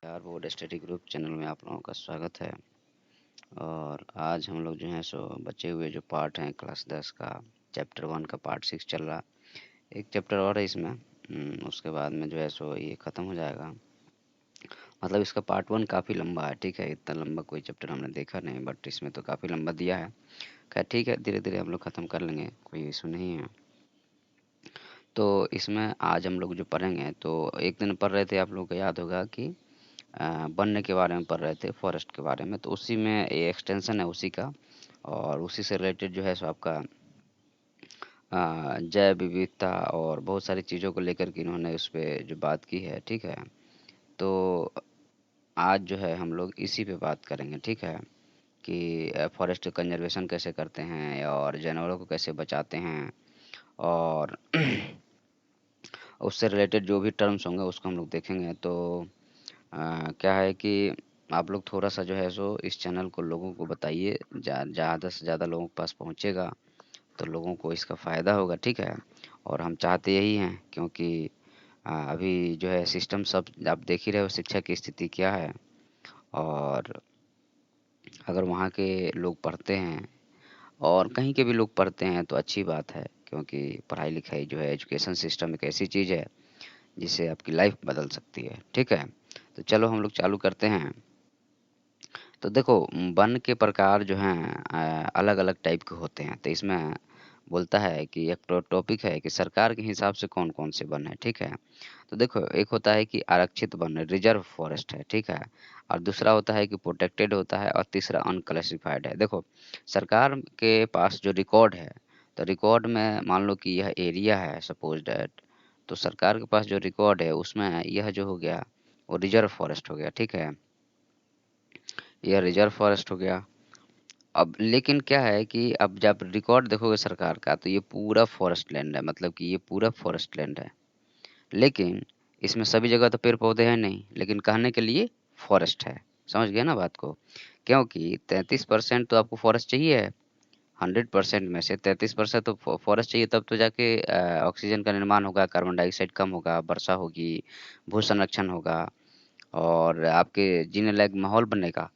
नमस्कार, board study group channel में आप लोगों का स्वागत है। और आज हम लोग जो हैं सो बचे हुए जो पार्ट हैं क्लास 10 का चैप्टर 1 का पार्ट 6 चल रहा। एक चैप्टर और है इसमें। उसके बाद में जो है सो ये ख़त्म हो जाएगा। मतलब इसका पार्ट 1 काफ़ी लंबा है, ठीक है। इतना लंबा कोई चैप्टर हमने देखा नहीं, बट इसमें तो काफ़ी लंबा दिया है। खैर ठीक है, धीरे धीरे हम लोग ख़त्म कर लेंगे, कोई इशू नहीं है। तो इसमें आज हम लोग जो पढ़ेंगे, तो एक दिन पढ़ रहे थे, आप लोगों को याद होगा कि बनने के बारे में पढ़ रहे थे, फॉरेस्ट के बारे में। तो उसी में ये एक्सटेंशन है उसी का, और उसी से रिलेटेड जो है सो आपका जैव विविधता और बहुत सारी चीज़ों को लेकर के इन्होंने उस पे जो बात की है, ठीक है। तो आज जो है हम लोग इसी पे बात करेंगे, ठीक है, कि फॉरेस्ट कंजर्वेशन कैसे करते हैं और जानवरों को कैसे बचाते हैं, और उससे रिलेटेड जो भी टर्म्स होंगे उसको हम लोग देखेंगे। तो क्या है कि आप लोग थोड़ा सा जो है सो इस चैनल को लोगों को बताइए, ज़्यादा से ज़्यादा लोगों के पास पहुँचेगा तो लोगों को इसका फ़ायदा होगा, ठीक है। और हम चाहते यही हैं, क्योंकि अभी जो है सिस्टम सब आप देख ही रहे हो, शिक्षा की स्थिति क्या है। और अगर वहाँ के लोग पढ़ते हैं और कहीं के भी लोग पढ़ते हैं तो अच्छी बात है, क्योंकि पढ़ाई लिखाई जो है, एजुकेशन सिस्टम एक ऐसी चीज़ है जिससे आपकी लाइफ बदल सकती है, ठीक है। तो चलो हम लोग चालू करते हैं। तो देखो, वन के प्रकार जो हैं अलग-अलग टाइप के होते हैं। तो इसमें बोलता है कि एक टॉपिक है कि सरकार के हिसाब से कौन-कौन से वन है, ठीक है। तो देखो, एक होता है कि आरक्षित वन, रिजर्व फॉरेस्ट है, ठीक है। और दूसरा होता है कि प्रोटेक्टेड होता है, और तीसरा अनक्लासिफाइड है। देखो, सरकार के पास जो रिकॉर्ड है, तो रिकॉर्ड में मान लो कि यह एरिया है, सपोज दैट। तो सरकार के पास जो रिकॉर्ड है उसमें यह जो हो गया वो रिजर्व फॉरेस्ट हो गया, ठीक है। यह रिजर्व फॉरेस्ट हो गया। अब लेकिन क्या है कि अब जब रिकॉर्ड देखोगे सरकार का, तो ये पूरा फॉरेस्ट लैंड है, मतलब कि ये पूरा फॉरेस्ट लैंड है। लेकिन इसमें सभी जगह तो पेड़ पौधे हैं नहीं, लेकिन कहने के लिए फॉरेस्ट है। समझ गए ना बात को? क्योंकि 33% तो आपको फॉरेस्ट चाहिए है। 100% में से 33% तो फॉरेस्ट चाहिए, तब तो जाके ऑक्सीजन का निर्माण होगा, कार्बन डाइऑक्साइड कम होगा, वर्षा होगी, भू संरक्षण होगा, और आपके जीने लायक माहौल बनेगा।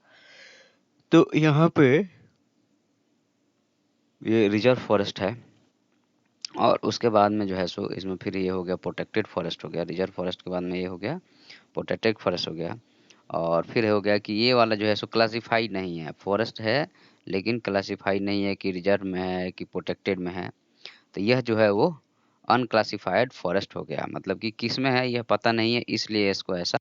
तो यहाँ पे ये रिजर्व फॉरेस्ट है। और उसके बाद में जो है सो इसमें फिर ये हो गया प्रोटेक्टेड फॉरेस्ट हो गया। रिजर्व फॉरेस्ट के बाद में ये हो गया प्रोटेक्टेड फॉरेस्ट हो गया। और फिर हो गया कि ये वाला जो है सो क्लासिफाई नहीं है, फॉरेस्ट है लेकिन क्लासिफाई नहीं है कि रिजर्व में है कि प्रोटेक्टेड में है। तो यह जो है वो अनक्लासिफाइड फॉरेस्ट हो गया, मतलब कि किस में है यह पता नहीं है, इसलिए इसको ऐसा।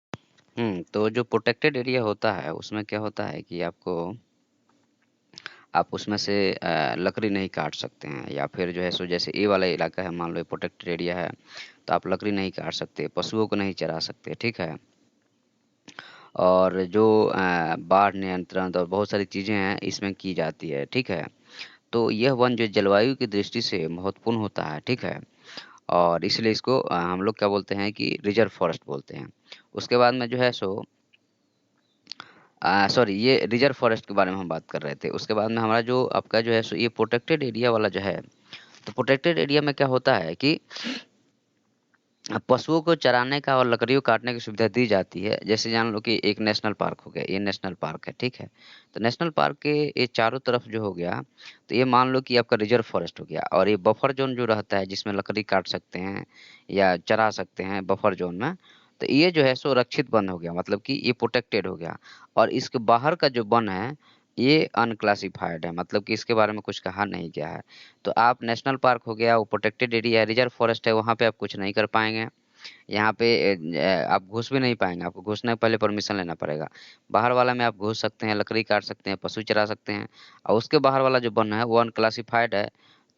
तो जो प्रोटेक्टेड एरिया होता है उसमें क्या होता है कि आपको, आप उसमें से लकड़ी नहीं काट सकते हैं, या फिर जो है सो जैसे ये वाला इलाका है, मान लो ये प्रोटेक्टेड एरिया है, तो आप लकड़ी नहीं काट सकते, पशुओं को नहीं चरा सकते, ठीक है। और जो बाढ़ नियंत्रण और बहुत सारी चीज़ें हैं इसमें की जाती है, ठीक है। तो यह वन जो जलवायु की दृष्टि से महत्वपूर्ण होता है, ठीक है। और इसलिए इसको हम लोग क्या बोलते हैं कि रिजर्व फॉरेस्ट बोलते हैं। उसके बाद में जो है सो सॉरी, ये रिजर्व फॉरेस्ट के बारे में हम बात कर रहे थे। उसके बाद में हमारा जो आपका जो है सो ये प्रोटेक्टेड एरिया वाला जो है, तो प्रोटेक्टेड एरिया में क्या होता है कि पशुओं को चराने का और लकड़ियों काटने की सुविधा दी जाती है। जैसे जान लो कि एक नेशनल पार्क हो गया, ये नेशनल पार्क है, ठीक है। तो नेशनल पार्क के ये चारों तरफ जो हो गया, तो ये मान लो कि आपका रिजर्व फॉरेस्ट हो गया, और ये बफर ज़ोन जो रहता है जिसमें लकड़ी काट सकते हैं या चरा सकते हैं बफर ज़ोन में, तो ये जो है सो रक्षित वन हो गया, मतलब कि ये प्रोटेक्टेड हो गया। और इसके बाहर का जो वन है, ये अनक्लासिफाइड है, मतलब कि इसके बारे में कुछ कहा नहीं गया है। तो आप नेशनल पार्क हो गया, वो प्रोटेक्टेड एरिया है, रिजर्व फॉरेस्ट है, वहाँ पे आप कुछ नहीं कर पाएँगे। यहाँ पे आप घुस भी नहीं पाएँगे, आपको घुसने से पहले परमिशन लेना पड़ेगा। बाहर वाला में आप घुस सकते हैं, लकड़ी काट सकते हैं, पशु चरा सकते हैं, और उसके बाहर वाला जो वन है वो अनक्लासिफाइड है।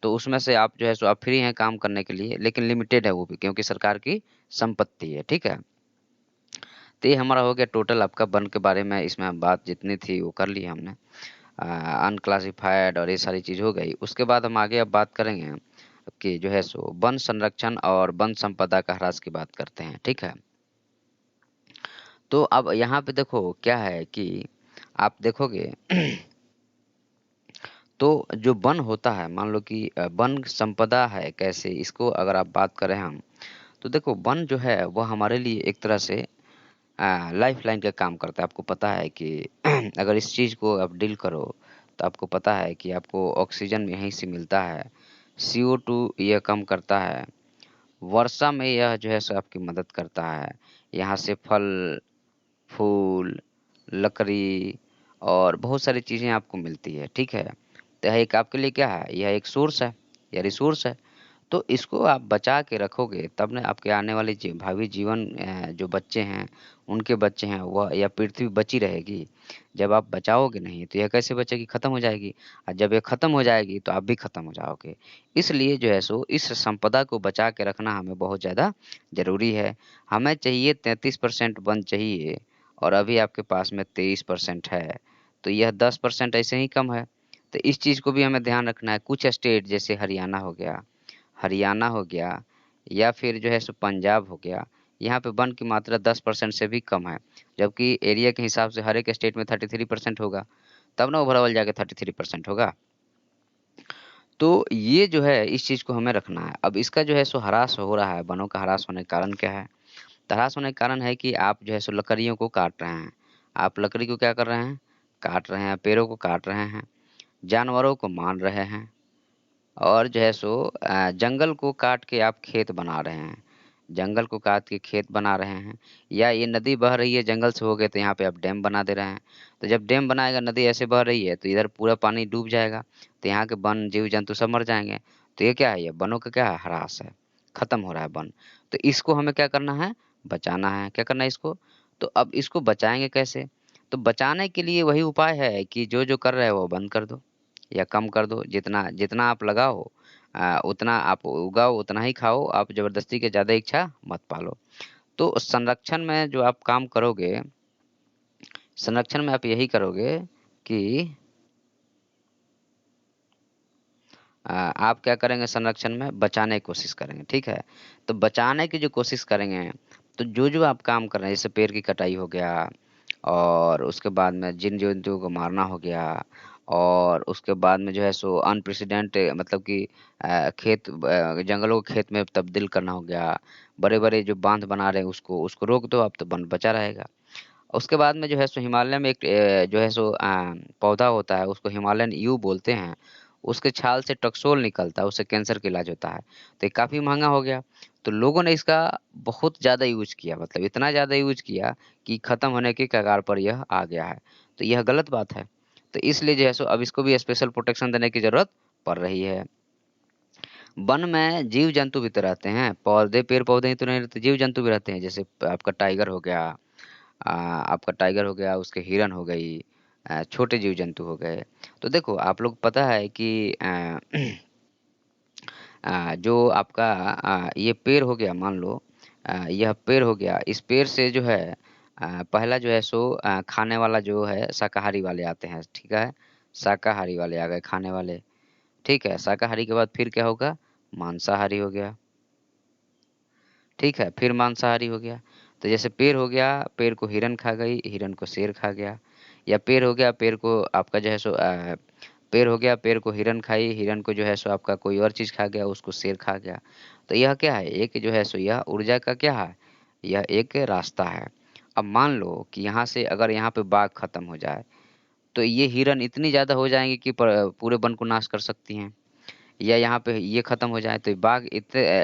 तो उसमें से आप जो है सो आप फ्री हैं काम करने के लिए, लेकिन लिमिटेड है वो भी, क्योंकि सरकार की संपत्ति है, ठीक है। तो ये हमारा हो गया टोटल आपका वन के बारे में, इसमें बात जितनी थी वो कर ली हमने। अनक्लासिफाइड और ये सारी चीज़ हो गई। उसके बाद हम आगे अब बात करेंगे कि जो है सो वन संरक्षण और वन संपदा का ह्रास की बात करते हैं, ठीक है। तो अब यहाँ पे देखो क्या है कि आप देखोगे तो जो वन होता है, मान लो कि वन संपदा है कैसे, इसको अगर आप बात करें हम, तो देखो वन जो है वह हमारे लिए एक तरह से लाइफ़लाइन का काम करता है। आपको पता है कि अगर इस चीज़ को आप डील करो, तो आपको पता है कि आपको ऑक्सीजन यहीं से मिलता है, CO2 यह कम करता है, वर्षा में यह जो है सो आपकी मदद करता है। यहाँ से फल, फूल, लकड़ी और बहुत सारी चीज़ें आपको मिलती है, ठीक है? तो यह एक आपके लिए क्या है, यह एक सोर्स है, या रिसोर्स है। तो इसको आप बचा के रखोगे तब ना आपके आने वाले भावी जीवन जो बच्चे हैं, उनके बच्चे हैं, वह यह पृथ्वी बची रहेगी। जब आप बचाओगे नहीं तो यह कैसे बचेगी? खत्म हो जाएगी। और जब ये खत्म हो जाएगी तो आप भी खत्म हो जाओगे। इसलिए जो है सो इस संपदा को बचा के रखना हमें बहुत ज़्यादा ज़रूरी है। हमें चाहिए 33% वन चाहिए और अभी आपके पास में 23% है। तो यह 10% ऐसे ही कम है। तो इस चीज़ को भी हमें ध्यान रखना है। कुछ स्टेट जैसे हरियाणा हो गया या फिर जो है सो पंजाब हो गया, यहाँ पे वन की मात्रा 10% से भी कम है। जबकि एरिया के हिसाब से हर एक स्टेट में 33% होगा, तब ना ओवरऑल जाके 33% होगा। तो ये जो है इस चीज़ को हमें रखना है। अब इसका जो है सो ह्रास हो रहा है, वनों का ह्रास होने का कारण क्या है? तो ह्रास होने का कारण है कि आप जो है सो लकड़ियों को काट रहे हैं। आप लकड़ी को क्या कर रहे हैं? काट रहे हैं, पेड़ों को काट रहे हैं, जानवरों को मार रहे हैं। और जो है सो जंगल को काट के आप खेत बना रहे हैं। जंगल को काट के खेत बना रहे हैं या ये नदी बह रही है जंगल से होके तो यहाँ पे आप डैम बना दे रहे हैं। तो जब डैम बनाएगा नदी ऐसे बह रही है तो इधर पूरा पानी डूब जाएगा। तो यहाँ के वन जीव-जंतु सब मर जाएँगे। तो ये क्या है? ये वनों का क्या है? ह्रास है। खत्म हो रहा है वन। तो इसको हमें क्या करना है? बचाना है। क्या करना है इसको? तो अब इसको बचाएँगे कैसे? तो बचाने के लिए वही उपाय है कि जो-जो कर रहे हो वो बंद कर दो। या कम कर दो। जितना जितना आप लगाओ उतना आप उगाओ, उतना ही खाओ। आप ज़बरदस्ती के ज़्यादा इच्छा मत पालो। तो संरक्षण में जो आप काम करोगे, संरक्षण में आप यही करोगे कि आप क्या करेंगे संरक्षण में बचाने की कोशिश करेंगे, ठीक है? तो बचाने की जो कोशिश करेंगे, तो जो-जो आप काम कर रहे हैं, जैसे पेड़ की कटाई हो गया और उसके बाद में जिन-जंतुओं को मारना हो गया और उसके बाद में जो है सो अनप्रेसिडेंट मतलब कि जंगलों को खेत में तब्दील करना हो गया। बड़े-बड़े जो बाँध बना रहे हैं उसको रोक दो, अब तो वन बचा रहेगा। उसके बाद में जो है सो हिमालय में एक जो है सो पौधा होता है, उसको हिमालयन ईव बोलते हैं। उसके छाल से टकसोल निकलता है, उससे कैंसर का इलाज होता है। तो ये काफ़ी महँगा हो गया। तो लोगों ने इसका बहुत ज़्यादा यूज़ किया, मतलब इतना ज़्यादा यूज़ किया कि खत्म होने के कगार पर यह आ गया है। तो यह गलत बात है। तो इसलिए जो है सो अब इसको भी स्पेशल प्रोटेक्शन देने की ज़रूरत पड़ रही है। वन में जीव-जंतु भी तो रहते हैं, पेड़-पौधे ही तो नहीं रहते, जीव-जंतु भी रहते हैं। जैसे आपका टाइगर हो गया, उसके हिरन हो गई, छोटे जीव-जंतु हो गए। तो देखो आप लोग पता है कि जो आपका ये पेड़ हो गया मान लो यह पेड़ हो गया, इस पेड़ से जो है पहला जो है सो खाने वाला जो है शाकाहारी वाले आते हैं, ठीक है? शाकाहारी वाले आ गए खाने वाले, ठीक है? शाकाहारी के बाद फिर क्या होगा? मांसाहारी हो गया। ठीक है, फिर मांसाहारी हो गया। तो जैसे पेड़ हो गया, पेड़ को हिरन खा गई, हिरन को शेर खा गया। या पेड़ हो गया, पेड़ को आपका जो है सो पेड़ हो गया, पेड़ को हिरन खाई, हिरन को जो है सो आपका कोई और चीज़ खा गया, उसको शेर खा गया। तो यह क्या है? एक जो है सो यह ऊर्जा का क्या है? यह एक रास्ता है। अब मान लो कि यहाँ से अगर यहाँ पे बाघ खत्म हो जाए, तो ये हिरन इतनी ज़्यादा हो जाएँगी कि पूरे वन को नाश कर सकती हैं। या यहाँ पे ये खत्म हो जाए तो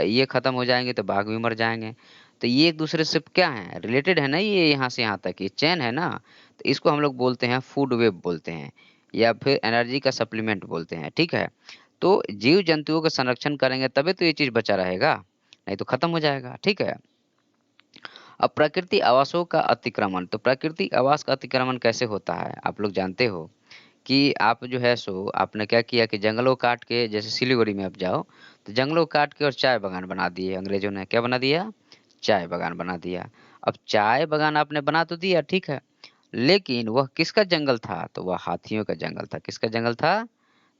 ये खत्म हो जाएँगे तो बाघ भी मर जाएँगे। तो ये एक-दूसरे से क्या है? रिलेटेड है ना ये यहाँ से यहाँ तक, ये चेन है ना? तो इसको हम लोग बोलते हैं फूड वेब बोलते हैं या फिर एनर्जी का सप्लीमेंट बोलते हैं, ठीक है? तो जीव-जंतुओं का संरक्षण करेंगे तभी तो ये चीज़ बचा रहेगा, नहीं तो खत्म हो जाएगा, ठीक है? अब प्राकृतिक आवासों का अतिक्रमण, तो प्राकृतिक आवास का अतिक्रमण कैसे होता है? आप लोग जानते हो? कि आप जो है सो आपने क्या किया कि जंगलों को काट के जैसे सिलीगुड़ी में आप जाओ, तो जंगलों को काट के और चाय बागान बना दिए अंग्रेज़ों ने, क्या बना दिया? चाय बागान बना दिया। अब चाय बागान आपने बना तो दिया ठीक है, लेकिन वह किसका जंगल था? तो वह हाथियों का जंगल था। किसका जंगल था?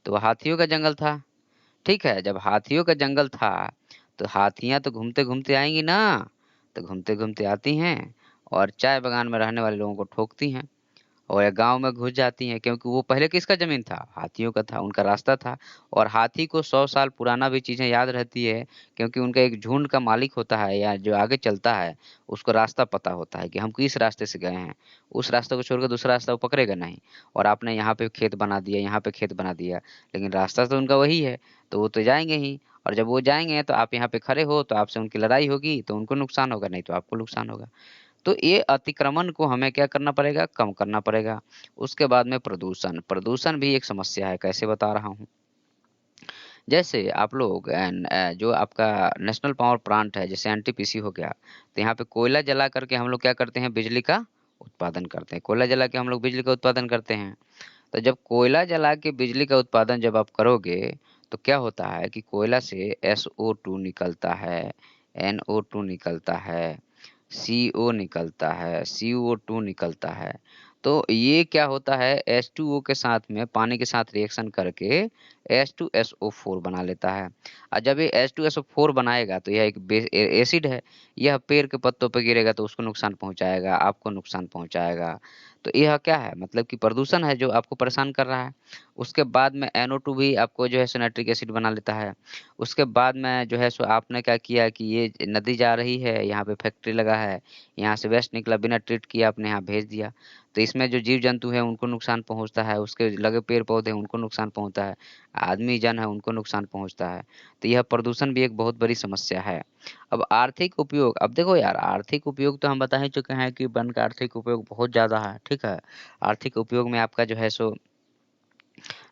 तो वह हाथियों का जंगल था, ठीक है? जब हाथियों का जंगल था, तो हाथियाँ तो घूमते-घूमते आएँगी ना, तो घूमते-घूमते आती हैं और चाय बागान में रहने वाले लोगों को ठोकती हैं। और या गाँव में घुस जाती हैं, क्योंकि वो पहले किसका ज़मीन था? हाथियों का था, उनका रास्ता था। और हाथी को 100 साल पुराना भी चीज़ें याद रहती है, क्योंकि उनका एक झुंड का मालिक होता है या जो आगे चलता है, उसको रास्ता पता होता है कि हम किस रास्ते से गए हैं। उस रास्ते को छोड़कर दूसरा रास्ता वो पकड़ेगा नहीं। और आपने यहाँ पे खेत बना दिया, यहाँ पे खेत बना दिया, लेकिन रास्ता तो उनका वही है, तो वो तो जाएँगे ही। और जब वो जाएँगे तो आप यहाँ पे खड़े हो, तो आपसे उनकी लड़ाई होगी, तो उनको नुकसान होगा, नहीं तो आपको नुकसान होगा। तो ये अतिक्रमण को हमें क्या करना पड़ेगा? कम करना पड़ेगा। उसके बाद में प्रदूषण, प्रदूषण भी एक समस्या है, कैसे बता रहा हूँ। जैसे आप लोग जो आपका नेशनल पावर प्लांट है, जैसे एनटीपीसी हो गया, तो यहाँ पे कोयला जला करके हम लोग क्या करते हैं? बिजली का उत्पादन करते हैं। कोयला जला के हम लोग बिजली का उत्पादन करते हैं। तो जब कोयला जला के बिजली का उत्पादन जब आप करोगे, तो क्या होता है कि कोयला से SO2 निकलता है, NO2 निकलता है, CO निकलता है, CO2 निकलता है। तो ये क्या होता है? H2O के साथ में पानी के साथ रिएक्शन करके H2SO4 बना लेता है। और जब ये H2SO4 बनाएगा तो यह एक एसिड है। यह पेड़ के पत्तों पे गिरेगा तो उसको नुकसान पहुँचाएगा, आपको नुकसान पहुँचाएगा। तो यह क्या है? मतलब कि प्रदूषण है जो आपको परेशान कर रहा है। उसके बाद में NO2 भी आपको जो है सो नाइट्रिक एसिड बना लेता है। उसके बाद में जो है सो आपने क्या किया कि ये नदी जा रही है, यहाँ पे फैक्ट्री लगा है, यहाँ से वेस्ट निकला, बिना ट्रीट किए आपने यहाँ भेज दिया। तो इसमें जो जीव-जंतु हैं उनको नुकसान पहुँचता है, उसके लगे पेड़-पौधे हैं उनको नुकसान पहुँचता है, आदमी जन है उनको नुकसान पहुँचता है। तो यह प्रदूषण भी एक बहुत बड़ी समस्या है। अब आर्थिक उपयोग, अब देखो यार, आर्थिक उपयोग तो हम बता ही चुके हैं कि वन का आर्थिक उपयोग बहुत ज़्यादा है, ठीक है? आर्थिक उपयोग में आपका जो है सो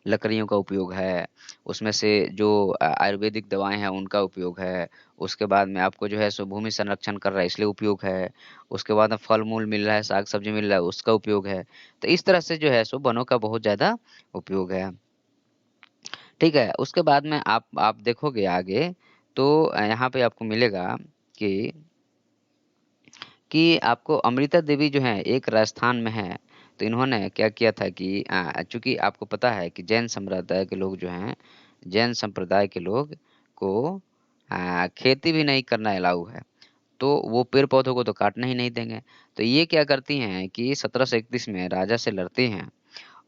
लकड़ियों का उपयोग है, उसमें से जो आयुर्वेदिक दवाएँ हैं उनका उपयोग है, उसके बाद में आपको जो है सो भूमि संरक्षण कर रहा है इसलिए उपयोग है, उसके बाद में फल-मूल मिल रहा है, साग-सब्ज़ी मिल रहा है उसका उपयोग है। तो इस तरह से जो है सो वनों का बहुत ज़्यादा उपयोग है, ठीक है? उसके बाद में आप देखोगे आगे तो यहाँ पे आपको मिलेगा कि आपको अमृता देवी जो हैं एक राजस्थान में हैं, तो इन्होंने क्या किया था कि चूँकि आपको पता है कि जैन संप्रदाय के लोग जो हैं, जैन संप्रदाय के लोग को खेती भी नहीं करना अलाउ है, तो वो पेड़-पौधों को तो काटने ही नहीं देंगे। तो ये क्या करती हैं कि 1731 में राजा से लड़ती हैं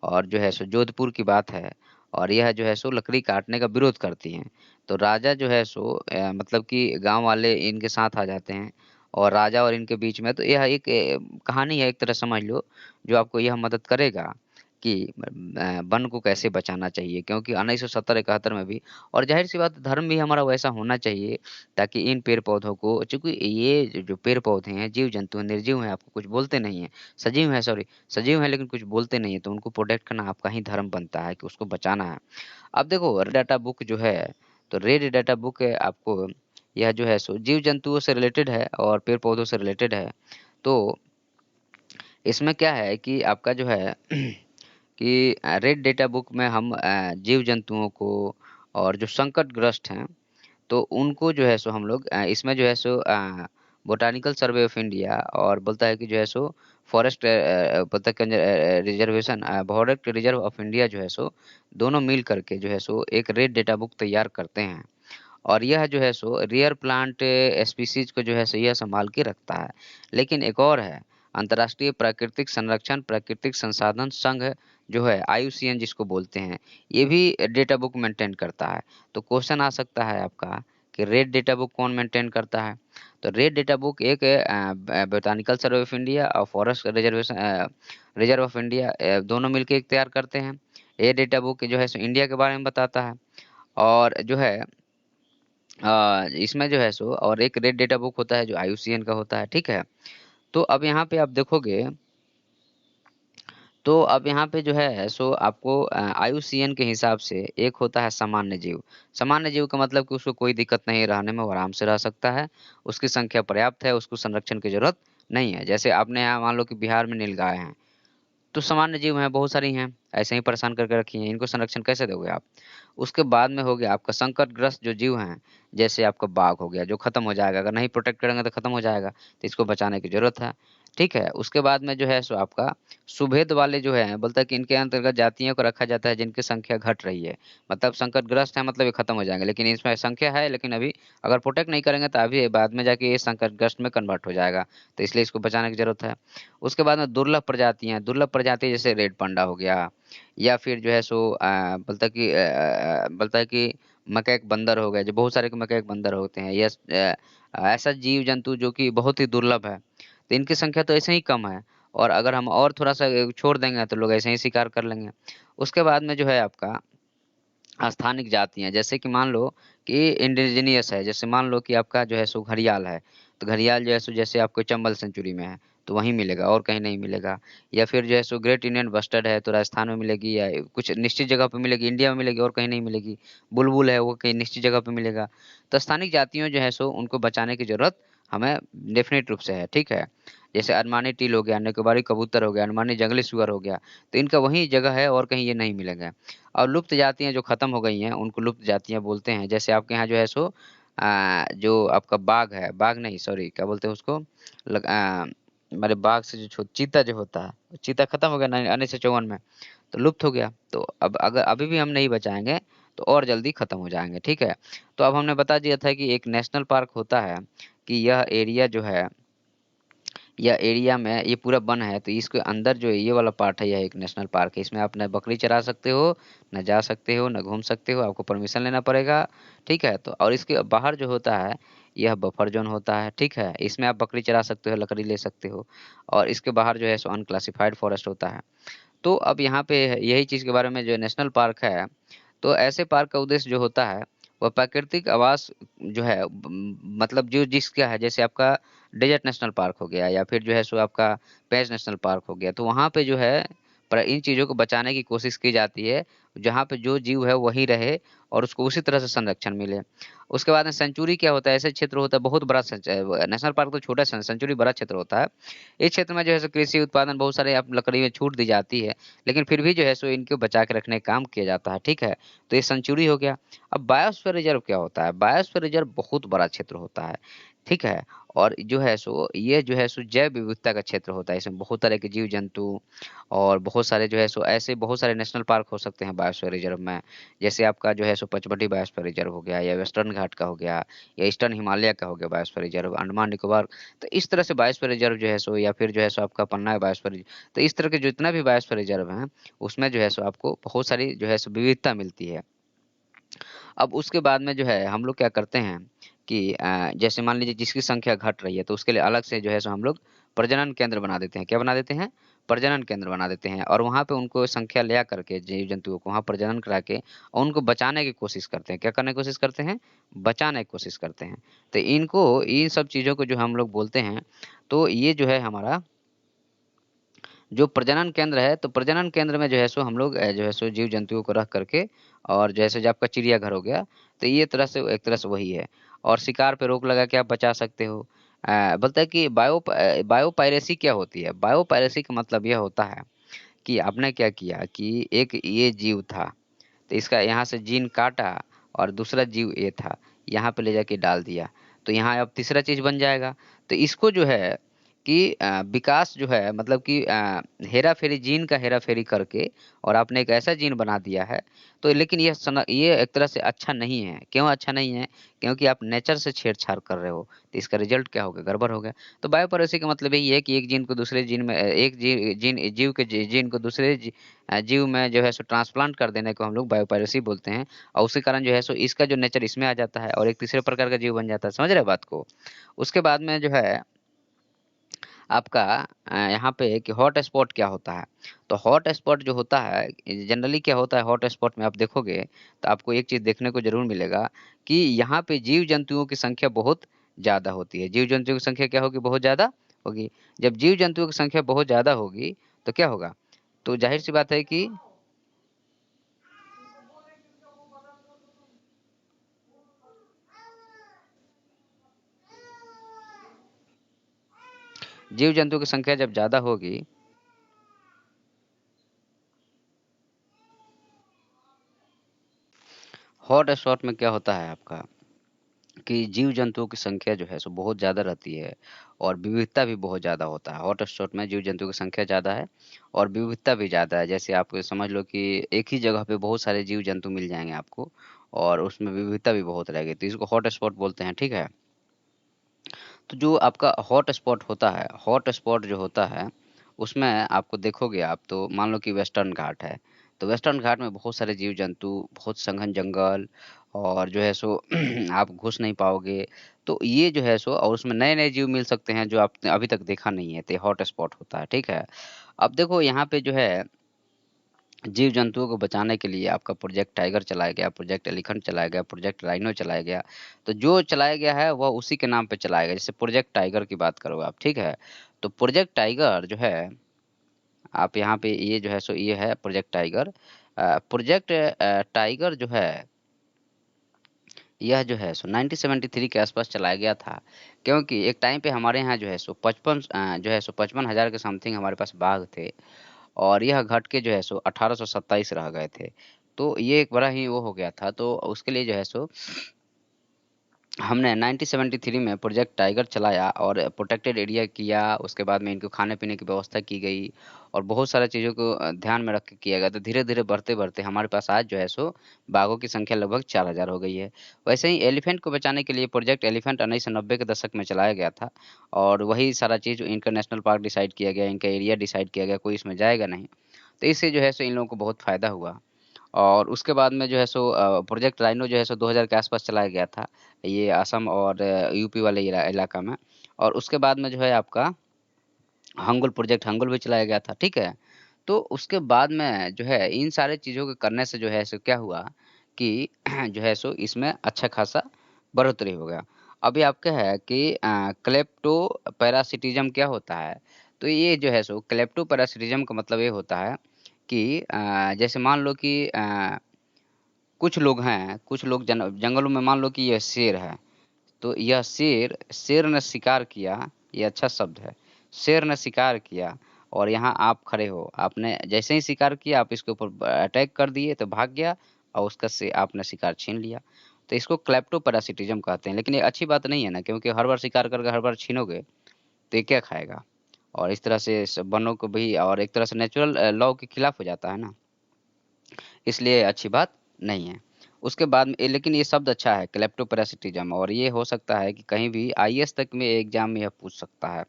और जो है सो जोधपुर की बात है और यह जो है सो लकड़ी काटने का विरोध करती हैं। तो राजा जो है सो मतलब कि गाँव वाले इनके साथ आ जाते हैं और राजा और इनके बीच में तो यह एक कहानी है एक तरह समझ लो, जो आपको यह मदद करेगा कि वन को कैसे बचाना चाहिए क्योंकि 1970-71 में भी और ज़ाहिर-सी बात है धर्म भी हमारा वैसा होना चाहिए ताकि इन पेड़-पौधों को चूँकि ये जो पेड़-पौधे हैं, जीव-जंतु हैं, निर्जीव हैं, आपको कुछ बोलते नहीं हैं, सजीव हैं सॉरी सजीव हैं लेकिन कुछ बोलते नहीं हैं, तो उनको प्रोटेक्ट करना आपका ही धर्म बनता है कि उसको बचाना है। अब देखो डाटा बुक जो है, तो रेड डाटा बुक आपको यह जो है सो जीव-जंतुओं से रिलेटेड है और पेड़-पौधों से रिलेटेड है। तो इसमें क्या है कि आपका जो है कि रेड डाटा बुक में हम जीव-जंतुओं को और जो संकटग्रस्त हैं तो उनको जो है सो हम लोग इसमें जो है सो बॉटेनिकल सर्वे ऑफ इंडिया और बोलता है कि जो है सो फॉरेस्ट बोलता है reservation forest reserve of India जो है सो दोनों मिल करके जो है सो एक रेड डेटा बुक तैयार करते हैं और यह जो है सो रेयर प्लांट स्पीशीज को जो है सो यह संभाल के रखता है। लेकिन एक और है अंतर्राष्ट्रीय प्राकृतिक संरक्षण प्राकृतिक संसाधन संघ जो है IUCN जिसको बोलते हैं, ये भी डेटा बुक मेंटेन करता है। तो क्वेश्चन आ सकता है आपका कि रेड डेटा बुक कौन मेंटेन करता है? तो रेड डेटा बुक एक बोटानिकल सर्वे ऑफ इंडिया और फॉरेस्ट रिजर्व ऑफ इंडिया दोनों मिलके एक तैयार करते हैं। ये डेटा बुक जो है सो इंडिया के बारे में बताता है और जो है इसमें जो है सो और एक रेड डेटा बुक होता है जो IUCN का होता है, ठीक है? तो अब यहाँ पे आप देखोगे तो अब यहाँ पे जो है सो आपको IUCN के हिसाब से एक होता है सामान्य जीव। सामान्य जीव का मतलब कि उसको कोई दिक्कत नहीं है रहने में, वो आराम से रह सकता है। उसकी संख्या पर्याप्त है, उसको संरक्षण की ज़रूरत नहीं है। जैसे आपने यहाँ मान लो कि बिहार में नीलगाय हैं। तो सामान्य जीव हैं, बहुत सारी हैं, ऐसे ही परेशान करके रखी हैं, इनको संरक्षण कैसे दोगे आप? उसके बाद में हो गया आपका संकटग्रस्त जो जीव हैं, जैसे आपका बाघ हो गया, जो खत्म हो जाएगा, अगर नहीं प्रोटेक्ट करेंगे तो खत्म हो जाएगा, तो इसको बचाने की ज़रूरत है। ठीक है। उसके बाद में जो है सो आपका सुभेद वाले जो है बोलता है कि इनके अंतर्गत जातियों को रखा जाता है जिनकी संख्या घट रही है। मतलब संकटग्रस्त है, मतलब ये खत्म हो जाएंगे, लेकिन इसमें संख्या है, लेकिन अभी अगर प्रोटेक्ट नहीं करेंगे तो अभी बाद में जाके ये संकटग्रस्त में कन्वर्ट हो जाएगा। तो इसलिए इसको बचाने की जरूरत है। उसके बाद में दुर्लभ प्रजाति जैसे रेड पांडा हो गया, या फिर जो है सो बोलता है कि मकैक बंदर हो गए, जो बहुत सारे मकैक बंदर होते हैं, यस, ऐसा जीव जंतु जो कि बहुत ही दुर्लभ है, तो इनकी संख्या तो ऐसे ही कम है। और अगर हम और थोड़ा सा छोड़ देंगे तो लोग ऐसे ही शिकार कर लेंगे। उसके बाद में जो है आपका स्थानिक जातियाँ, जैसे कि मान लो कि इंडिजीनियस है, जैसे मान लो कि आपका जो है सो घड़ियाल है, तो घड़ियाल जो है सो जैसे आपको चंबल सेंचुरी में है, तो वहीं मिलेगा और कहीं नहीं मिलेगा। या फिर जो है सो ग्रेट इंडियन बस्टर्ड है, तो राजस्थान में मिलेगी, या कुछ निश्चित जगह पे मिलेगी, इंडिया में मिलेगी और कहीं नहीं मिलेगी। बुलबुल है, वो कहीं निश्चित जगह पे मिलेगा। तो स्थानिक जातियों जो है सो उनको बचाने की ज़रूरत हमें डेफ़िनेट रूप से है, ठीक है? जैसे अरमानी टील हो गया, निकोबारी कबूतर हो गया, अरमानी जंगली सुअर हो गया, तो इनका वहीं जगह है और कहीं ये नहीं मिलेगा। और लुप्त जातियाँ जो खत्म हो गई हैं, उनको लुप्त जातियाँ बोलते हैं। जैसे आपके यहाँ जो है सो जो आपका बाघ है, बाघ नहीं, सॉरी, क्या बोलते हैं उसको, हमारे बाघ से जो चीता जो होता है, चीता खत्म हो गया 1954 में, तो लुप्त हो गया। तो अब अगर अभी भी हम नहीं बचाएंगे तो और जल्दी खत्म हो जाएंगे, ठीक है? तो अब हमने बता दिया था कि एक नेशनल पार्क होता है, कि यह एरिया जो है, या एरिया में ये पूरा वन है, तो इसके अंदर जो है ये वाला पार्ट है, यह एक नेशनल पार्क है। इसमें आप न बकरी चरा सकते हो, न जा सकते हो, न घूम सकते हो, आपको परमिशन लेना पड़ेगा, ठीक है? तो और इसके बाहर जो होता है, यह बफर जोन होता है, ठीक है? इसमें आप बकरी चरा सकते हो, लकड़ी ले सकते हो, और इसके बाहर जो है सो अनक्लासिफाइड फॉरेस्ट होता है। तो अब यहाँ पे यही चीज़ के बारे में, जो नेशनल पार्क है, तो ऐसे पार्क का उद्देश्य जो होता है, वह प्राकृतिक आवास जो है, मतलब जो जिसका है, जैसे आपका डेजर्ट नेशनल पार्क हो गया, या फिर जो है सो आपका पेंच नेशनल पार्क हो गया, तो वहाँ पे जो है इन चीज़ों को बचाने की कोशिश की जाती है, जहाँ पे जो जीव है वहीं रहे और उसको उसी तरह से संरक्षण मिले। उसके बाद में सेंचुरी क्या होता है, ऐसे क्षेत्र होता है बहुत बड़ा, नेशनल पार्क तो छोटा, सेंचुरी बड़ा क्षेत्र होता है। इस क्षेत्र में जो है सो कृषि उत्पादन बहुत सारे, आप लकड़ी में छूट दी जाती है, लेकिन फिर भी जो है सो इनको बचा के रखने का काम किया जाता है, ठीक है? तो ये सेंचुरी हो गया। अब बायोस्फीयर रिजर्व क्या होता है? बायोस्फीयर रिजर्व बहुत बड़ा क्षेत्र होता है, ठीक है? और जो है सो ये जो है सो जैव विविधता का क्षेत्र होता है। इसमें बहुत तरह के जीव-जंतु और बहुत सारे जो है सो ऐसे बहुत सारे नेशनल पार्क हो सकते हैं बायोस्फीयर रिजर्व में। जैसे आपका जो है सो पचमढ़ी बायोस्फीयर रिजर्व हो गया, या वेस्टर्न घाट का हो गया, या ईस्टर्न हिमालय का हो गया बायोस्फीयर रिजर्व, अंडमान निकोबार। तो इस तरह से बायोस्फीयर रिजर्व जो है सो, या फिर जो है सो आपका पन्ना बायोस्फीयर रिजर्व, तो इस तरह के जितना भी बायोस्फीयर रिजर्व हैं, उसमें जो है सो आपको बहुत सारी जो है सो विविधता मिलती है। अब उसके बाद में जो है हम लोग क्या करते हैं कि जैसे मान लीजिए जिसकी संख्या घट रही है, तो उसके लिए अलग से जो है सो हम लोग प्रजनन केंद्र बना देते हैं। क्या बना देते हैं? प्रजनन केंद्र बना देते हैं, और वहाँ पे उनको संख्या ले करके जीव जंतुओं को वहाँ प्रजनन करा के और उनको बचाने की कोशिश करते हैं। क्या करने की कोशिश करते हैं? बचाने की कोशिश करते हैं। तो इनको इन सब चीज़ों को जो हम लोग बोलते हैं, तो ये जो है हमारा जो प्रजनन केंद्र है, तो प्रजनन केंद्र में जो है सो हम लोग जो है सो जीव जंतुओं को रख करके, और जैसे जो आपका चिड़ियाघर हो गया, तो ये तरह से एक तरह से वही है। और शिकार पे रोक लगा के आप बचा सकते हो। बोलता है कि बायो पायरेसी क्या होती है? बायो पायरेसी का मतलब यह होता है कि आपने क्या किया कि एक ये जीव था, तो इसका यहाँ से जीन काटा, और दूसरा जीव ये था, यहाँ पे ले जाके डाल दिया, तो यहाँ अब तीसरा चीज़ बन जाएगा। तो इसको जो है कि विकास जो है, मतलब कि हेरा-फेरी, जीन का हेरा-फेरी करके, और आपने एक ऐसा जीन बना दिया है, तो लेकिन ये एक तरह से अच्छा नहीं है। क्यों अच्छा नहीं है? क्योंकि आप नेचर से छेड़छाड़ कर रहे हो, तो इसका रिज़ल्ट क्या हो गया? गड़बड़ हो गया। तो बायोपॉलिसी का मतलब यही है कि एक जीन को दूसरे जीन में, एक जीव के जीन को दूसरे जीव में जो है सो ट्रांसप्लांट कर देने को हम लोग बायोपायरेसी बोलते हैं, और उसी कारण जो है सो इसका जो नेचर इसमें आ जाता है और एक तीसरे प्रकार का जीव बन जाता है। समझ रहे हैं बात को? उसके बाद में जो है आपका यहाँ पे कि हॉट स्पॉट क्या होता है? तो हॉट स्पॉट जो होता है, जनरली क्या होता है हॉट स्पॉट में, आप देखोगे तो आपको एक चीज़ देखने को ज़रूर मिलेगा कि यहाँ पे जीव-जंतुओं की संख्या बहुत ज़्यादा होती है। जीव-जंतुओं की संख्या क्या होगी? बहुत ज़्यादा होगी। जब जीव-जंतुओं की संख्या बहुत ज़्यादा होगी, तो क्या होगा? तो ज़ाहिर-सी बात है कि जीव-जंतु की संख्या जब ज़्यादा होगी, हॉट स्पॉट में क्या होता है आपका कि जीव-जंतुओं की संख्या जो है सो बहुत ज़्यादा रहती है और विविधता भी बहुत ज़्यादा होता है। हॉटस्पॉट में जीव-जंतुओं की संख्या ज़्यादा है और विविधता भी ज़्यादा है। जैसे आप समझ लो कि एक ही जगह पे बहुत सारे जीव-जंतु मिल जाएँगे आपको और उसमें विविधता भी बहुत रहेगी, तो इसको हॉटस्पॉट बोलते हैं, ठीक है? तो जो आपका हॉटस्पॉट होता है, हॉटस्पॉट जो होता है, उसमें आपको देखोगे आप तो मान लो कि वेस्टर्न घाट है, तो वेस्टर्न घाट में बहुत सारे जीव-जंतु, बहुत सघन जंगल और जो है सो आप घुस नहीं पाओगे। तो ये जो है सो और उसमें नए-नए जीव मिल सकते हैं जो आपने अभी तक देखा नहीं है, तो ये हॉटस्पॉट होता है, ठीक है? अब देखो यहाँ पे जो है जीव-जंतुओं को बचाने के लिए आपका प्रोजेक्ट टाइगर चलाया गया, प्रोजेक्ट एलिफेंट चलाया गया, प्रोजेक्ट राइनो चलाया गया। तो जो चलाया गया है वह उसी के नाम पे चलाया गया। जैसे प्रोजेक्ट टाइगर की बात करो आप, ठीक है? तो प्रोजेक्ट टाइगर जो है, आप यहाँ पे ये जो है सो ये है प्रोजेक्ट टाइगर। प्रोजेक्ट टाइगर जो है, यह जो है सो 1973 के आसपास चलाया गया था। क्योंकि एक टाइम पे हमारे यहाँ जो है सो 55,000 के समथिंग हमारे पास बाघ थे। और यह घट के जो है सो 1827 रह गए थे। तो ये एक बड़ा ही वो हो गया था, तो उसके लिए जो है सो हमने 1973 में प्रोजेक्ट टाइगर चलाया और प्रोटेक्टेड एरिया किया, उसके बाद में इनको खाने-पीने की व्यवस्था की गई और बहुत सारी चीज़ों को ध्यान में रख के किया गया। तो धीरे-धीरे बढ़ते-बढ़ते हमारे पास आज जो है सो बाघों की संख्या लगभग 4000 हो गई है। वैसे ही एलिफेंट को बचाने के लिए प्रोजेक्ट एलिफेंट 1990 के दशक में चलाया गया था और वही सारा चीज़ इनका नेशनल पार्क डिसाइड किया गया, इनका एरिया डिसाइड किया गया, कोई इसमें जाएगा नहीं। तो इससे जो है सो इन लोगों को बहुत फ़ायदा हुआ। और उसके बाद में जो है सो प्रोजेक्ट राइनो जो है सो 2000 के आसपास चलाया गया था। ये असम और यूपी वाले इलाका में और उसके बाद में जो है आपका हंगुल प्रोजेक्ट हंगुल भी चलाया गया था, ठीक है? तो उसके बाद में जो है इन सारे चीज़ों के करने से जो है सो क्या हुआ कि जो है सो इसमें अच्छा खासा बढ़ोतरी हो गया। अभी आपका है कि क्लेप्टोपैरासिटिज़्म क्या होता है? तो ये जो है सो क्लेप्टोपैरासिटिज़्म का मतलब ये होता है कि जैसे मान लो कि कुछ लोग हैं, कुछ लोग जंगलों में मान लो कि ये शेर है, तो यह शेर शेर ने शिकार किया, ये अच्छा शब्द है। शेर ने शिकार किया और यहाँ आप खड़े हो, आपने जैसे ही शिकार किया आप इसके ऊपर अटैक कर दिए तो भाग गया और उसका से आपने शिकार छीन लिया। तो इसको क्लेप्टोपैरासिटिज़्म कहते हैं, लेकिन ये अच्छी बात नहीं है ना, क्योंकि हर बार शिकार करके हर बार छीनोगे तो ये क्या खाएगा? और इस तरह से वनों को भी और एक तरह से नेचुरल लॉ के खिलाफ हो जाता है ना। इसलिए अच्छी बात नहीं है। उसके बाद में लेकिन ये शब्द अच्छा है क्लेप्टोपैरासिटिज़्म और ये हो सकता है कि कहीं भी आईएएस तक में एग्ज़ाम में यह पूछ सकता है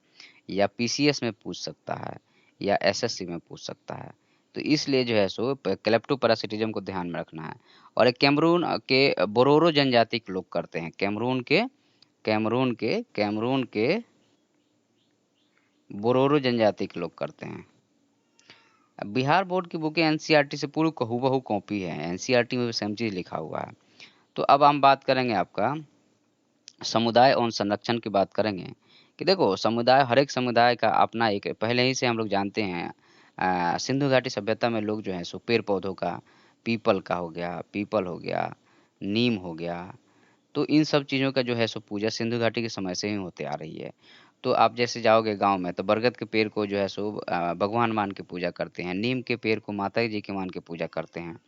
या पीसीएस में पूछ सकता है या एसएससी में पूछ सकता है। तो इसलिए जो है सो क्लेप्टोपैरासिटिज़्म को ध्यान में रखना है। और एक कैमरून के बोरोरो जनजाति के लोग करते हैं। कैमरून के बोरोरो जनजाति के लोग करते हैं। बिहार बोर्ड की बुकें एनसीईआरटी से पूरी हूबहू कॉपी है। एनसीईआरटी में भी सेम चीज़ लिखा हुआ है। तो अब हम बात करेंगे आपका समुदाय और संरक्षण की बात करेंगे कि देखो समुदाय, हर एक समुदाय का अपना एक पहले ही से हम लोग जानते हैं। सिंधु घाटी सभ्यता में लोग जो है सो पेड़ पौधों का, पीपल हो गया, नीम हो गया, तो इन सब चीज़ों का जो है सो पूजा सिंधु घाटी के समय से ही होते आ रही है। तो आप जैसे जाओगे गाँव में तो बरगद के पेड़ को जो है सो भगवान मान के पूजा करते हैं, नीम के पेड़ को माता जी के मान के पूजा करते हैं।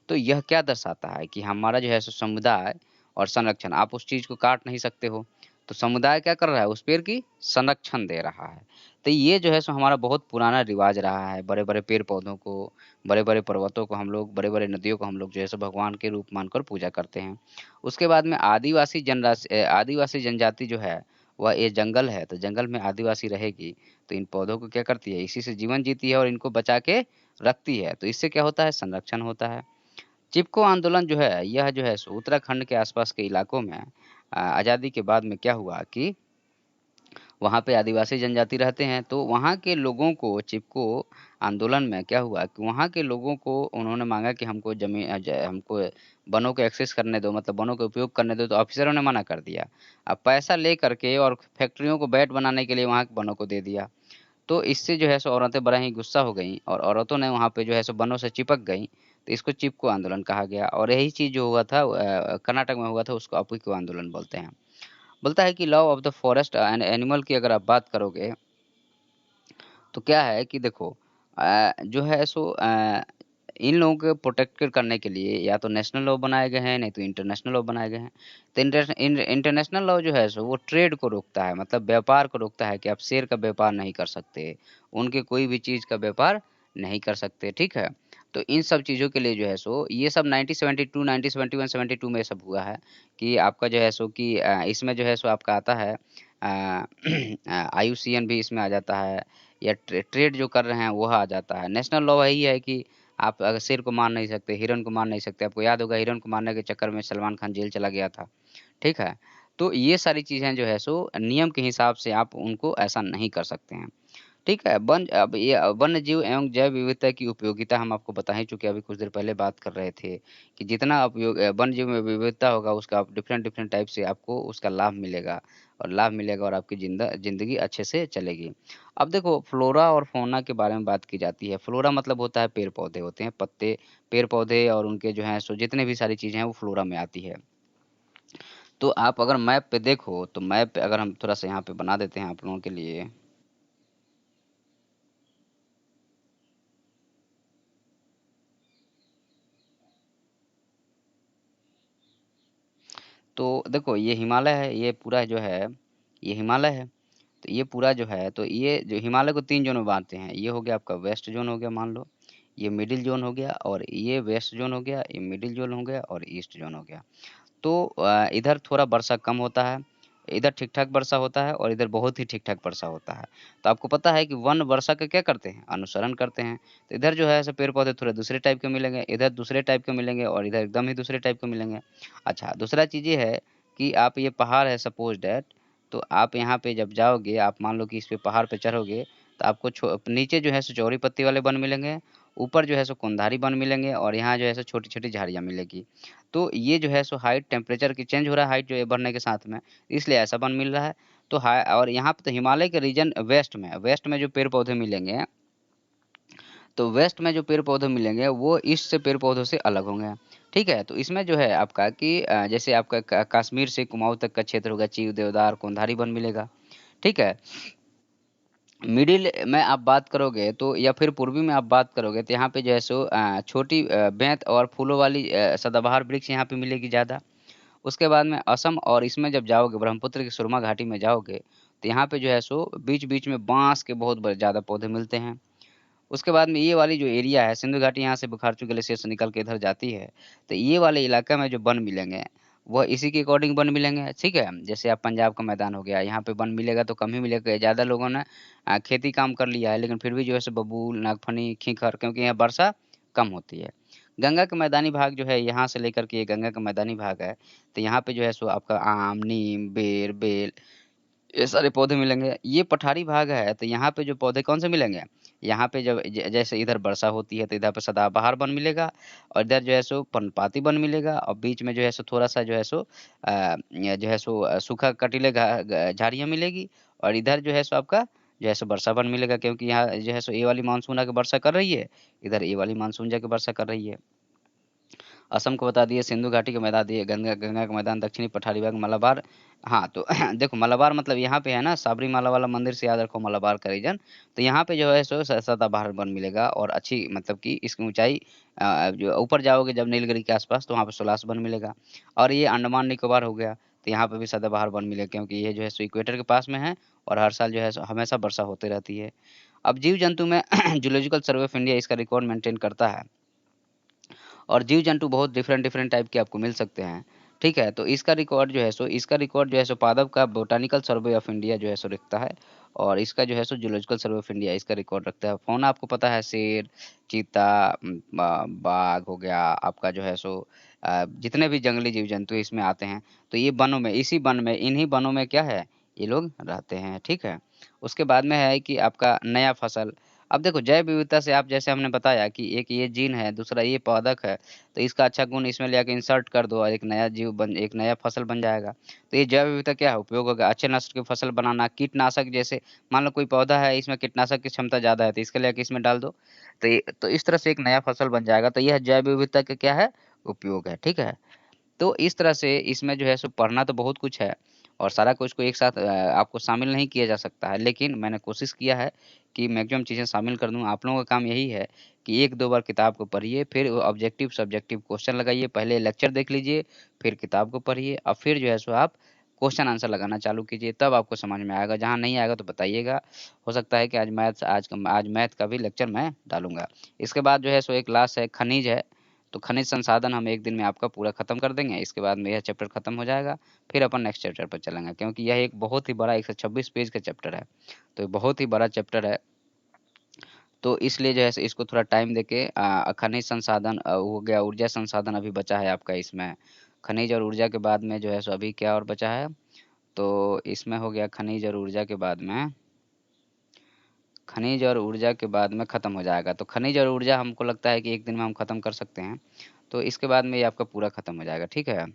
तो यह क्या दर्शाता है कि हमारा जो है सो समुदाय और संरक्षण, आप उस चीज़ को काट नहीं सकते हो। तो समुदाय क्या कर रहा है? उस पेड़ की संरक्षण दे रहा है। तो ये जो है सो हमारा बहुत पुराना रिवाज रहा है। बड़े-बड़े पेड़-पौधों को, बड़े-बड़े पर्वतों को हम लोग, बड़े-बड़े नदियों को हम लोग जो है सो भगवान के रूप मानकर पूजा करते हैं। उसके बाद में आदिवासी जनजाति जो है, वह ये जंगल है, तो जंगल में आदिवासी रहेगी, तो इन पौधों को क्या करती है? इसी से जीवन जीती है और इनको बचा के रखती है। तो इससे क्या होता है? संरक्षण होता है। चिपको आंदोलन जो है, यह जो है सो उत्तराखंड के आसपास के इलाकों में आज़ादी के बाद में क्या हुआ कि वहाँ पे आदिवासी जनजाति रहते हैं, तो वहाँ के लोगों को चिपको आंदोलन में क्या हुआ कि वहाँ के लोगों को उन्होंने माँगा कि हमको वनों को एक्सेस करने दो, मतलब वनों का उपयोग करने दो, तो ऑफ़िसरों ने मना कर दिया। अब पैसा ले कर के और फैक्ट्रियों को बैट बनाने के लिए वहाँ के वनों को दे दिया। तो इससे जो है सो औरतें बड़ा ही गुस्सा हो गईं और औरतों ने वहाँ पे जो है सो वनों से चिपक गईं, तो इसको चिपको आंदोलन कहा गया और यही चीज़ जो हुआ था कर्नाटक में हुआ था, उसको अपिको आंदोलन बोलते हैं। बोलता है कि law of the forest and animal की अगर आप बात करोगे, तो क्या है कि देखो जो है सो इन लोगों को प्रोटेक्टेड करने के लिए या तो नेशनल लॉ बनाए गए हैं, नहीं तो इंटरनेशनल लॉ बनाए गए हैं। तो इंटरनेशनल लॉ जो है सो वो ट्रेड को रोकता है, मतलब व्यापार को रोकता है कि आप शेयर का व्यापार नहीं कर सकते, उनके कोई भी चीज़ का व्यापार नहीं कर सकते, ठीक है? तो इन सब चीज़ों के लिए जो है सो ये सब 1972, 1971, 72 में ये सब हुआ है कि आपका जो है सो कि इसमें जो है सो आपका आता है आईयूसीएन भी इसमें आ जाता है, या ट्रेड जो कर रहे हैं वह आ जाता है। नेशनल लॉ यही है कि आप अगर शेर को मार नहीं सकते, हिरन को मार नहीं सकते। आपको याद होगा हिरन को मारने के चक्कर में सलमान खान जेल चला गया था, ठीक है? तो ये सारी चीज़ें जो है सो नियम के हिसाब से आप उनको ऐसा नहीं कर सकते हैं। ठीक है, अब ये वन्य जीव एवं जैव विविधता की उपयोगिता हम आपको बता ही चुके हैं, अभी कुछ देर पहले बात कर रहे थे कि जितना वन्य जीव में विविधता होगा उसका आप डिफरेंट डिफरेंट टाइप से आपको उसका लाभ मिलेगा, और लाभ मिलेगा और आपकी ज़िंदगी अच्छे से चलेगी। अब देखो फ्लोरा और फौना के बारे में बात की जाती है। फ्लोरा मतलब होता है पेड़-पौधे होते हैं, पत्ते, पेड़-पौधे और उनके जो हैं सो जितने भी सारी चीज़ें हैं वो फ्लोरा में आती है। तो आप अगर मैप पे देखो तो मैप पे अगर हम थोड़ा-सा यहाँ पे बना देते हैं आप लोगों के लिए। तो देखो ये हिमालय है, ये पूरा जो है, ये हिमालय है। तो ये पूरा जो है, तो ये जो हिमालय को 3 ज़ोन में बाँटते हैं। ये हो गया आपका वेस्ट ज़ोन हो गया मान लो, ये मिडिल ज़ोन हो गया और ये वेस्ट ज़ोन हो गया, ये मिडिल ज़ोन हो गया और ईस्ट ज़ोन हो गया। तो इधर थोड़ा वर्षा कम होता है, इधर ठीक-ठाक वर्षा होता है और इधर बहुत ही ठीक-ठाक वर्षा होता है। तो आपको पता है कि वन वर्षा का क्या करते हैं? अनुसरण करते हैं। तो इधर जो है ऐसे पेड़-पौधे थोड़े दूसरे टाइप के मिलेंगे, इधर दूसरे टाइप के मिलेंगे और इधर एकदम ही दूसरे टाइप के मिलेंगे। अच्छा, दूसरा चीज़ ये है कि आप ये पहाड़ है सपोज़ दैट, तो आप यहाँ पे जब जाओगे, आप मान लो कि इस पे पहाड़ पे चढ़ोगे, तो आपको नीचे जो है सो चौड़ी पत्ती वाले वन मिलेंगे, ऊपर जो है सो कुंधारी वन मिलेंगे और यहाँ जो है सो छोटी-छोटी झाड़ियाँ मिलेगी। तो ये जो है सो हाइट टेम्परेचर की चेंज हो रहा है, हाइट जो है बढ़ने के साथ में, इसलिए ऐसा बन मिल रहा है। तो हाय और यहाँ पे तो हिमालय के रीजन वेस्ट में जो पेड़-पौधे मिलेंगे, तो वेस्ट में जो पेड़-पौधे मिलेंगे वो ईस्ट से पेड़-पौधों से अलग होंगे। ठीक है? तो इसमें जो है आपका कि जैसे आपका कश्मीर से कुमाऊँ तक का क्षेत्र होगा, चीड़, देवदार, कोंधारी वन मिलेगा। ठीक है? मिडिल में आप बात करोगे तो या फिर पूर्वी में आप बात करोगे तो यहाँ पे जो है सो छोटी बेंत और फूलों वाली सदाबहार वृक्ष यहाँ पे मिलेगी ज़्यादा। उसके बाद में असम और इसमें जब जाओगे ब्रह्मपुत्र की सुरमा घाटी में जाओगे, तो यहाँ पे जो है सो बीच-बीच में बाँस के बहुत ब ज़्यादा पौधे मिलते हैं। उसके बाद में ये वाली जो एरिया है, सिंधु घाटी यहाँ से बुखारचू ग्लेशियर से निकल के इधर जाती है। तो ये वाले इलाका में जो वन मिलेंगे, वह इसी के अकॉर्डिंग वन मिलेंगे, ठीक है? जैसे आप पंजाब का मैदान हो गया, यहाँ पे वन मिलेगा तो कम ही मिलेगा। ज़्यादा लोगों ने खेती काम कर लिया है, लेकिन फिर भी जो है सो बबूल, नागफनी, खींखर क्योंकि यहाँ वर्षा कम होती है। गंगा का मैदानी भाग जो है, यहाँ से लेकर के ये गंगा का मैदानी भाग है, तो यहाँ पे जो है सो आपका आम, नीम, बेर, बेल ये सारे पौधे मिलेंगे। ये पठारी भाग है, तो यहाँ पे जो पौधे कौन से मिलेंगे? यहाँ पे जब जैसे इधर वर्षा होती है, तो इधर पे सदाबहार वन मिलेगा और इधर जो है सो पर्णपाती वन मिलेगा और बीच में जो है सो थोड़ा-सा जो है सो जो है सो सूखा कटीले झाड़ियाँ मिलेगी और इधर जो है सो आपका जो है सो वर्षा वन मिलेगा क्योंकि यहाँ जो है सो ये वाली मानसून आके वर्षा कर रही है, इधर ये वाली मानसून जाके वर्षा कर रही है। असम को बता दिए, सिंधु घाटी का बता दिए, गंगा गंगा का मैदान, दक्षिणी पठारी भाग, मलाबार। हाँ, तो देखो मलाबार मतलब यहाँ पे है ना साबरीमाला वाला मंदिर से याद रखो मलाबार का रीजन। तो यहाँ पे जो है सो सदाबहार वन मिलेगा और अच्छी मतलब कि इसकी ऊँचाई जो ऊपर जाओगे जब नीलगिरी के आस-पास तो वहाँ पे सोलास वन मिलेगा। और ये अंडमान निकोबार हो गया, तो यहाँ पे भी सदाबहार वन मिलेगा क्योंकि ये जो है सो इक्वेटर के पास में है और हर साल जो है सो हमेशा वर्षा होती रहती है। अब जीव-जंतु में जूलॉजिकल सर्वे ऑफ इंडिया इसका रिकॉर्ड मेंटेन करता है। और जीव-जंतु बहुत डिफरेंट डिफरेंट टाइप के आपको मिल सकते हैं। ठीक है? तो इसका रिकॉर्ड जो है सो पादप का बॉटेनिकल सर्वे ऑफ इंडिया जो है सो रखता है और इसका जो है सो जूलॉजिकल सर्वे ऑफ इंडिया इसका रिकॉर्ड रखता है। फ़ौना आपको पता है शेर, चीता, बाघ हो गया आपका जो है सो जितने भी जंगली जीव-जंतु इसमें आते हैं, तो ये वनों में इसी वन में इन्हीं वनों में क्या है, ये लोग रहते हैं। ठीक है? उसके बाद में है कि आपका नया फसल अब देखो जैव विविधता से आप जैसे हमने बताया कि एक ये जीन है, दूसरा ये पादप है, तो इसका अच्छा गुण इसमें ले आके इंसर्ट कर दो और एक नया फसल बन जाएगा। तो ये जैव विविधता क्या है? उपयोग होगा अच्छे नस्ल की फसल बनाना, कीटनाशक जैसे मान लो कोई पौधा है इसमें कीटनाशक की क्षमता ज़्यादा है, तो इसको ले आके इसमें डाल दो। तो इस तरह से एक नया फसल बन जाएगा, तो यह जैव विविधता का क्या है? उपयोग है, ठीक है? तो इस तरह से इसमें जो है सो पढ़ना तो बहुत कुछ है। और सारा कुछ को एक साथ आपको शामिल नहीं किया जा सकता है, लेकिन मैंने कोशिश किया है कि मैक्सिमम चीज़ें शामिल कर दूँ। आप लोगों का काम यही है कि 1-2 बार किताब को पढ़िए, फिर ऑब्जेक्टिव सब्जेक्टिव क्वेश्चन लगाइए, पहले लेक्चर देख लीजिए, फिर किताब को पढ़िए और फिर जो है सो आप क्वेश्चन आंसर लगाना चालू कीजिए, तब आपको समझ में आएगा। जहाँ नहीं आएगा तो बताइएगा, हो सकता है कि आज मैथ का भी लेक्चर मैं डालूँगा। इसके बाद जो है सो एक लास्ट है खनिज है, तो खनिज संसाधन हम 1 दिन में आपका पूरा खत्म कर देंगे। इसके बाद में यह चैप्टर खत्म हो जाएगा, फिर अपन नेक्स्ट चैप्टर पर चलेंगे, क्योंकि यह एक बहुत ही बड़ा 126 पेज का चैप्टर है, तो ये बहुत ही बड़ा चैप्टर है। तो इसलिए जो है सो इसको थोड़ा टाइम देके खनिज संसाधन हो गया, ऊर्जा संसाधन अभी बचा है आपका इसमें। खनिज और ऊर्जा के बाद में जो है सो अभी क्या और बचा है, तो इसमें हो गया खनिज और ऊर्जा के बाद में, खनिज और ऊर्जा के बाद में खत्म हो जाएगा। तो खनिज और ऊर्जा हमको लगता है कि 1 दिन में हम खत्म कर सकते हैं। तो इसके बाद में ये आपका पूरा खत्म हो जाएगा, ठीक है?